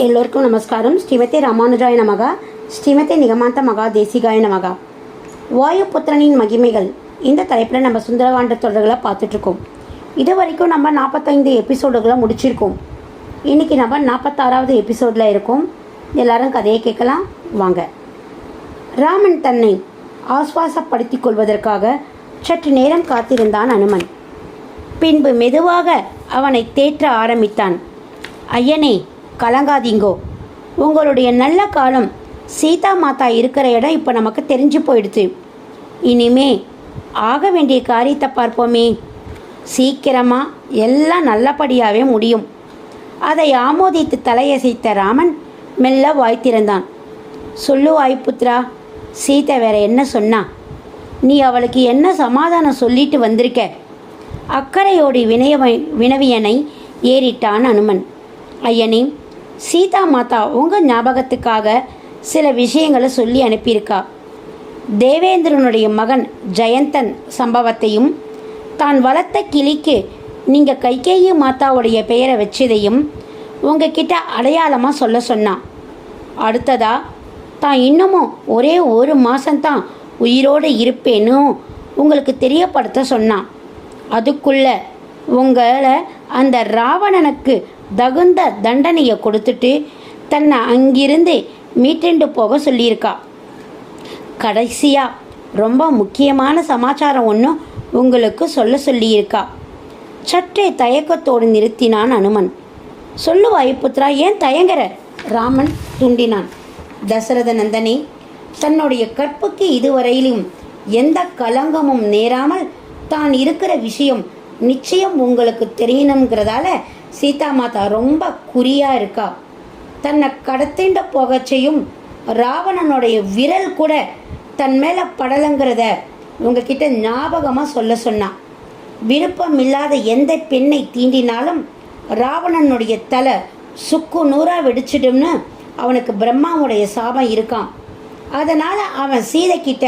எல்லோருக்கும் நமஸ்காரம். ஸ்ரீமதி ராமானுஜாய நமகா, ஸ்ரீமதி நிகமாந்த மகா தேசிகாய நமகா. வாயுபுத்திரனின் மகிமைகள் இந்த தலைப்பில் நம்ம சுந்தரகாண்ட தொடர்களை பார்த்துட்ருக்கோம். இது வரைக்கும் நம்ம 45 எபிசோடுகளை முடிச்சிருக்கோம். இன்றைக்கி நம்ம 46வது எபிசோடில் இருக்கோம். எல்லாரும் கதையை கேட்கலாம் வாங்க. ராமன் தன்னை ஆஸ்வாசப்படுத்தி கொள்வதற்காக சற்று நேரம் காத்திருந்தான் அனுமன். பின்பு மெதுவாக அவனை தேற்ற ஆரம்பித்தான். ஐயனே, கலங்காதீங்கோ. உங்களுடைய நல்ல காலம் சீதா மாதா இருக்கிற இடம் இப்போ நமக்கு தெரிஞ்சு போயிடுச்சு. இனிமே ஆக வேண்டிய காரியத்தை பார்ப்போமே. சீக்கிரமாக எல்லாம் நல்லபடியாகவே முடியும். அதை ஆமோதித்து தலையசைத்த ராமன் மெல்ல வாய் திறந்தான். சொல்லு வாய்ப்புத்ரா, சீதை வேற என்ன சொன்னா? நீ அவளுக்கு என்ன சமாதானம் சொல்லிட்டு வந்திருக்க? அக்கறையோடு வினவியனை ஏறிட்டான் அனுமன். ஐயனே, சீதா மாதா உங்கள் ஞாபகத்துக்காக சில விஷயங்களை சொல்லி அனுப்பியிருக்கா. தேவேந்திரனுடைய மகன் ஜெயந்தன் சம்பவத்தையும், தான் வளர்த்த கிளிக்கு நீங்கள் கைகேயி மாதாவுடைய பெயரை வச்சதையும் உங்ககிட்ட அடையாளமாக சொல்ல சொன்னான். அடுத்ததா தான் இன்னமும் ஒரே ஒரு மாதம்தான் உயிரோடு இருப்பேன்னு உங்களுக்கு தெரியப்படுத்த சொன்னான். அதுக்குள்ளே உங்களை அந்த ராவணனுக்கு தகுந்த தண்டனையை கொடுத்துட்டு தன்னை அங்கிருந்து மீட்டுண்டு போக சொல்லியிருக்கா. கடைசியாக ரொம்ப முக்கியமான சமாச்சாரம் ஒன்று உங்களுக்கு சொல்லியிருக்கா. சற்றே தயக்கத்தோடு நிறுத்தினான் அனுமன். சொல்லு வாயுபுத்ரா, ஏன் தயங்குற? ராமன் துண்டினான். தசரத நந்தனே, தன்னுடைய கற்புக்கு இதுவரையிலும் எந்த கலங்கமும் நேராமல் தான் இருக்கிற விஷயம் நிச்சயம் உங்களுக்கு தெரியணுங்கிறதால சீதா மாதா ரொம்ப குறியாக இருக்கா. தன்னை கடத்திண்ட போகச்சையும் ராவணனுடைய விரல் கூட தன் மேலே படலைங்கிறத உங்ககிட்ட ஞாபகமாக சொல்ல சொன்னான். விருப்பம் இல்லாத எந்த பெண்ணை தீண்டினாலும் ராவணனுடைய தலை சுக்கு நூறாக வெடிச்சிடும்னு அவனுக்கு பிரம்மாவுடைய சாபம் இருக்கான். அதனால் அவன் சீதைக்கிட்ட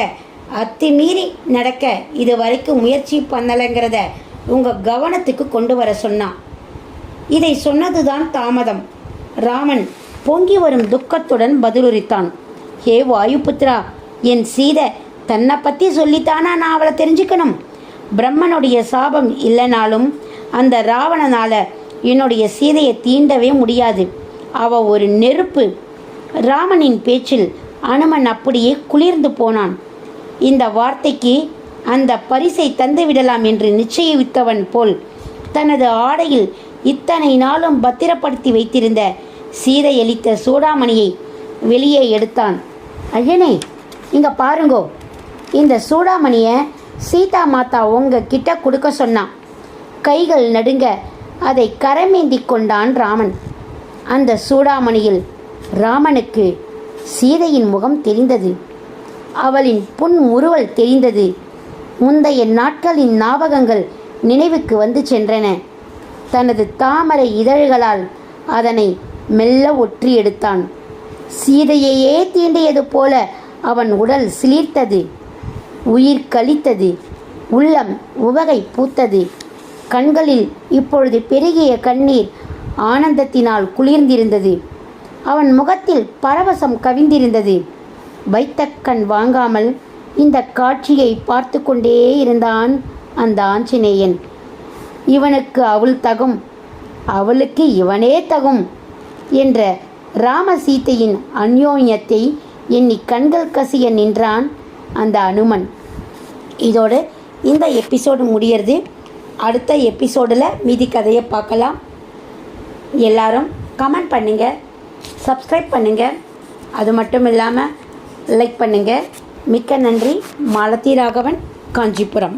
அத்துமீறி நடக்க இது வரைக்கும் முயற்சி பண்ணலைங்கிறத உங்கள் கவனத்துக்கு கொண்டு வர சொன்னான். இதை சொன்னதுதான் தாமதம். ராமன் பொங்கி வரும் துக்கத்துடன் பதிலுரித்தான். ஹே வாயுபுத்ரா, என் சீதை தன்னை பற்றி சொல்லித்தானா நான் அவளை தெரிஞ்சுக்கணும்? பிரம்மனுடைய சாபம் இல்லைனாலும் அந்த ராவணனால் என்னுடைய சீதையை தீண்டவே முடியாது. அவள் ஒரு நெருப்பு. ராமனின் பேச்சில் அனுமன் அப்படியே குளிர்ந்து போனான். இந்த வார்த்தைக்கு அந்த பரிசை தந்துவிடலாம் என்று நிச்சயித்தவன் போல் தனது ஆடையில் இத்தனை நாளும் பத்திரப்படுத்தி வைத்திருந்த சீதை அளித்த சூடாமணியை வெளியே எடுத்தான். ஐயனே, இங்கே பாருங்கோ, இந்த சூடாமணியை சீதா மாதா உங்கள் கிட்ட கொடுக்க சொன்னான். கைகள் நடுங்க அதை கரமேந்தி கொண்டான் ராமன். அந்த சூடாமணியில் ராமனுக்கு சீதையின் முகம் தெரிந்தது. அவளின் புன்முறுவல் தெரிந்தது. முந்தைய நாட்களின் ஞாபகங்கள் நினைவுக்கு வந்து சென்றன. தனது தாமரை இதழ்களால் அதனை மெல்ல ஒற்றி எடுத்தான். சீதையையே தீண்டியது போல அவன் உடல் சிலிர்த்தது. உயிர் கலித்தது. உள்ளம் உவகை பூத்தது. கண்களில் இப்பொழுது பெருகிய கண்ணீர் ஆனந்தத்தினால் குளிர்ந்திருந்தது. அவன் முகத்தில் பரவசம் கவிந்திருந்தது. வைத்த கண் வாங்காமல் இந்த காட்சியை பார்த்து கொண்டே இருந்தான் அந்த ஆஞ்சநேயன். இவனுக்கு அவள் தகும், அவளுக்கு இவனே தகும் என்ற ராமசீதையின் அந்யோன்யத்தை எண்ணி கண்கள் கசிய நின்றான் அந்த அனுமன். இதோடு இந்த எபிசோடு முடியறது. அடுத்த எபிசோடில் மீதி கதையை பார்க்கலாம். எல்லாரும் கமெண்ட் பண்ணுங்கள், சப்ஸ்கிரைப் பண்ணுங்கள். அது மட்டும் இல்லாமல் லைக் பண்ணுங்கள். மிக்க நன்றி. மாலதி ராகவன், காஞ்சிபுரம்.